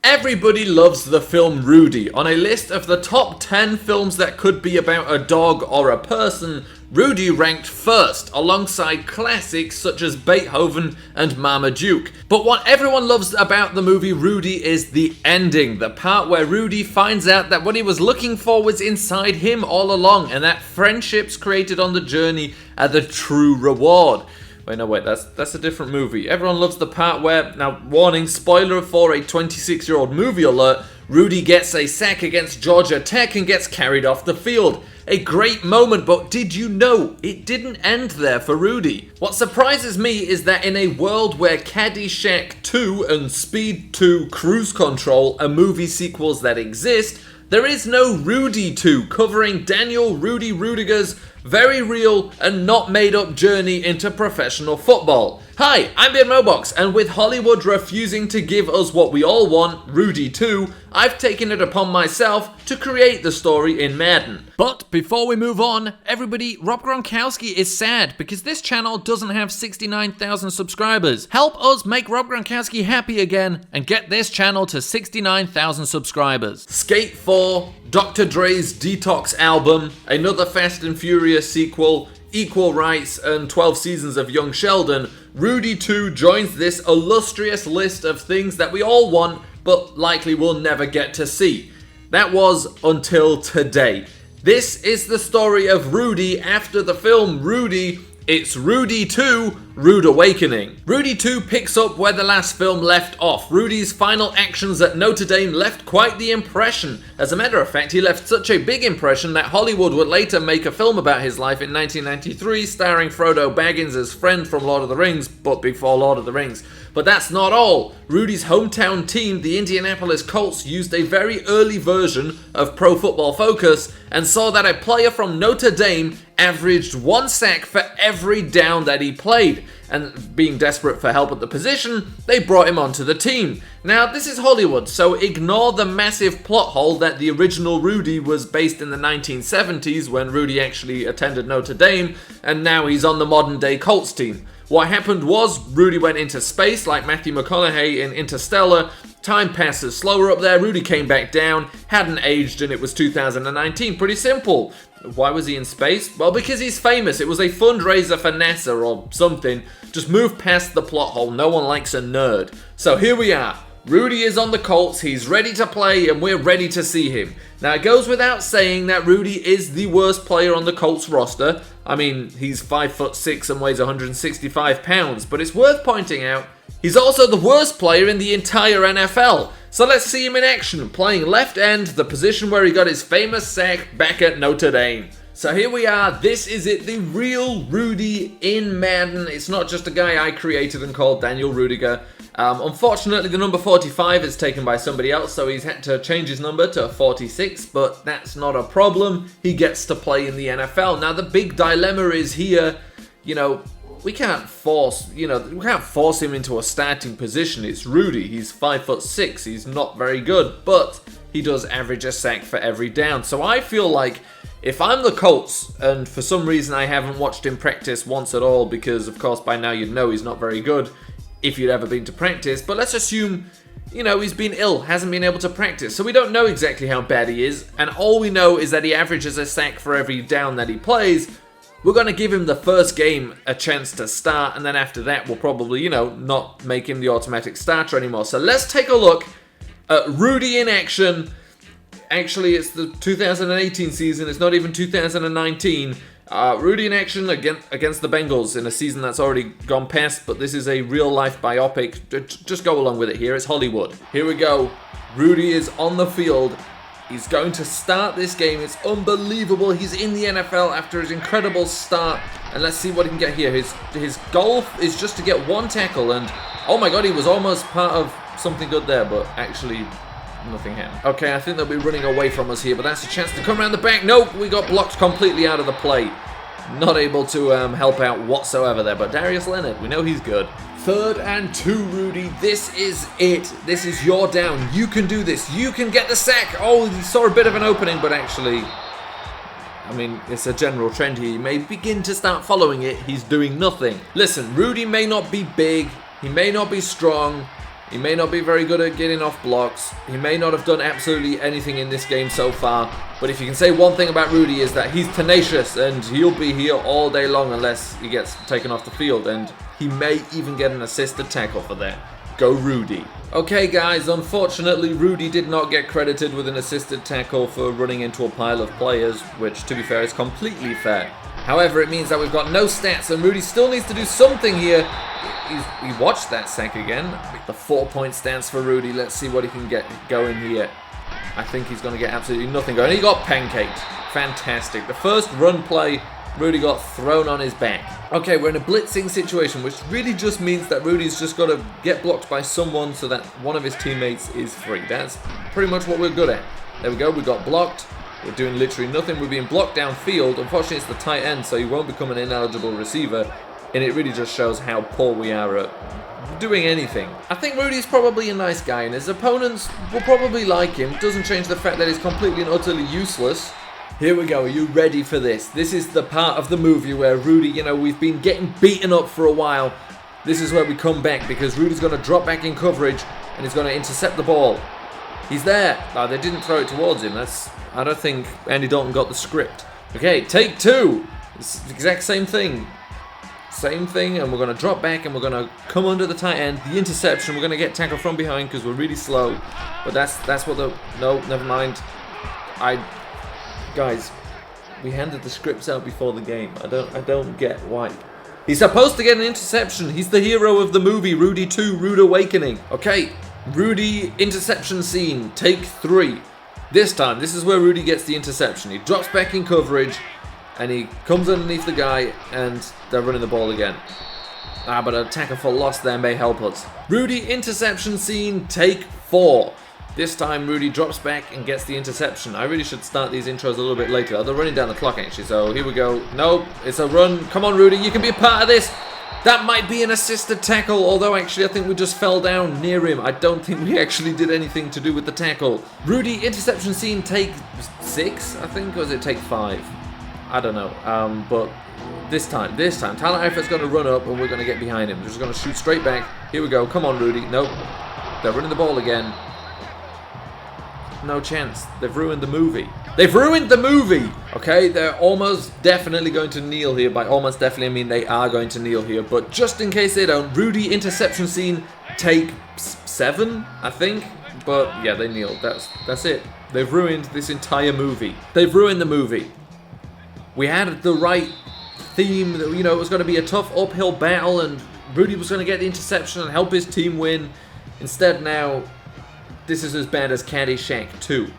Everybody loves the film Rudy. On a list of the top 10 films that could be about a dog or a person, Rudy ranked first, alongside classics such as Beethoven and Marmaduke. But what everyone loves about the movie Rudy is the ending, the part where Rudy finds out that what he was looking for was inside him all along, and that friendships created on the journey are the true reward. Wait, that's a different movie. Everyone loves the part where, now warning, spoiler for a 26-year-old movie alert, Rudy gets a sack against Georgia Tech and gets carried off the field. A great moment, but did you know it didn't end there for Rudy? What surprises me is that in a world where Caddyshack 2 and Speed 2 Cruise Control are movie sequels that exist, there is no Rudy 2 covering Daniel Rudy Rudiger's very real and not made up journey into professional football. Hi, I'm Beardmohbox, and with Hollywood refusing to give us what we all want, Rudy 2, I've taken it upon myself to create the story in Madden. But before we move on, everybody, Rob Gronkowski is sad because this channel doesn't have 69,000 subscribers. Help us make Rob Gronkowski happy again and get this channel to 69,000 subscribers. Skate 4, Dr. Dre's Detox album, another Fast and Furious sequel, Equal Rights, and 12 seasons of Young Sheldon, Rudy 2 joins this illustrious list of things that we all want but likely will never get to see. That was until today. This is the story of Rudy after the film Rudy. It's Rudy 2, Rude Awakening. Rudy 2 picks up where the last film left off. Rudy's final actions at Notre Dame left quite the impression. As a matter of fact, he left such a big impression that Hollywood would later make a film about his life in 1993, starring Frodo Baggins as Friend from Lord of the Rings, but before Lord of the Rings. But that's not all. Rudy's hometown team, the Indianapolis Colts, used a very early version of Pro Football Focus and saw that a player from Notre Dame averaged 1 sack for every down that he played. And being desperate for help at the position, they brought him onto the team. Now, this is Hollywood, so ignore the massive plot hole that the original Rudy was based in the 1970s when Rudy actually attended Notre Dame, and now he's on the modern day Colts team. What happened was, Rudy went into space like Matthew McConaughey in Interstellar. Time passes slower up there, Rudy came back down, hadn't aged, and it was 2019. Pretty simple. Why was he in space? Well, because he's famous. It was a fundraiser for NASA or something. Just move past the plot hole. No one likes a nerd. So here we are. Rudy is on the Colts, he's ready to play, and we're ready to see him. Now, it goes without saying that Rudy is the worst player on the Colts roster. I mean, he's 5'6" and weighs 165 pounds, but it's worth pointing out, he's also the worst player in the entire NFL. So let's see him in action, playing left end, the position where he got his famous sack back at Notre Dame. So here we are, this is it, the real Rudy in Madden. It's not just a guy I created and called Daniel Rudiger. Unfortunately, the number 45 is taken by somebody else, so he's had to change his number to 46, but that's not a problem. He gets to play in the NFL. Now, the big dilemma is here, we can't force him into a starting position. It's Rudy. He's 5'6". He's not very good, but he does average a sack for every down. So I feel like if I'm the Colts, and for some reason I haven't watched him practice once at all, because of course by now you'd know he's not very good if you'd ever been to practice, but let's assume, he's been ill, hasn't been able to practice, so we don't know exactly how bad he is, and all we know is that he averages a sack for every down that he plays. We're going to give him the first game a chance to start, and then after that we'll probably, not make him the automatic starter anymore. So let's take a look at Rudy in action. Actually, it's the 2018 season, it's not even 2019. Rudy in action against the Bengals in a season that's already gone past, but this is a real-life biopic. Just go along with it here, it's Hollywood. Here we go. Rudy is on the field. He's going to start this game. It's unbelievable. He's in the NFL after his incredible start. And let's see what he can get here. His goal is just to get 1 tackle, and oh my god, he was almost part of something good there, but actually nothing happened. Okay, I think they'll be running away from us here, but that's a chance to come around the back. Nope, we got blocked completely out of the play. Not able to help out whatsoever there, but Darius Leonard, we know he's good. 3rd and 2, Rudy. This is it. This is your down. You can do this. You can get the sack. Oh, he saw a bit of an opening, but actually, it's a general trend here. You may begin to start following it. He's doing nothing. Listen, Rudy may not be big. He may not be strong. He may not be very good at getting off blocks. He may not have done absolutely anything in this game so far. But if you can say one thing about Rudy is that he's tenacious and he'll be here all day long unless he gets taken off the field. And he may even get an assisted tackle for that. Go Rudy. Okay guys, unfortunately Rudy did not get credited with an assisted tackle for running into a pile of players, which to be fair is completely fair. However, it means that we've got no stats and Rudy still needs to do something here. He watched that sack again. The 4-point stance for Rudy. Let's see what he can get going here. I think he's going to get absolutely nothing going. He got pancaked. Fantastic. The first run play, Rudy got thrown on his back. Okay, we're in a blitzing situation, which really just means that Rudy's just got to get blocked by someone so that one of his teammates is free. That's pretty much what we're good at. There we go. We got blocked. We're doing literally nothing. We're being blocked downfield. Unfortunately, it's the tight end, so he won't become an ineligible receiver. And it really just shows how poor we are at doing anything. I think Rudy's probably a nice guy, and his opponents will probably like him. Doesn't change the fact that he's completely and utterly useless. Here we go. Are you ready for this? This is the part of the movie where Rudy, you know, we've been getting beaten up for a while. This is where we come back because Rudy's going to drop back in coverage and he's going to intercept the ball. He's there. No, they didn't throw it towards him. I don't think Andy Dalton got the script. Okay, take two. It's the exact same thing. Same thing, and we're going to drop back and we're going to come under the tight end. The interception, we're going to get tackled from behind because we're really slow. But that's what the... No, never mind. Guys, we handed the scripts out before the game. I don't get why. He's supposed to get an interception. He's the hero of the movie, Rudy 2, Rude Awakening. Okay, Rudy interception scene, take 3. This time, this is where Rudy gets the interception. He drops back in coverage. And he comes underneath the guy, and they're running the ball again. But a tackle for loss there may help us. Rudy interception scene, take 4. This time Rudy drops back and gets the interception. I really should start these intros a little bit later. They're running down the clock actually, so here we go. Nope, it's a run. Come on Rudy, you can be a part of this. That might be an assisted tackle, although actually I think we just fell down near him. I don't think we actually did anything to do with the tackle. Rudy interception scene, take 6, I think, or was it take 5? I don't know, but this time, Talent Effort's going to run up and we're going to get behind him. We're just going to shoot straight back. Here we go. Come on, Rudy. Nope. They're running the ball again. No chance. They've ruined the movie. They've ruined the movie! Okay, they're almost definitely going to kneel here. By almost definitely, I mean they are going to kneel here. But just in case they don't, Rudy interception scene, take 7, I think. But yeah, they kneel. That's it. They've ruined this entire movie. They've ruined the movie. We had the right theme, that, you know, it was going to be a tough uphill battle and Rudy was going to get the interception and help his team win. Instead now, this is as bad as Caddyshack 2.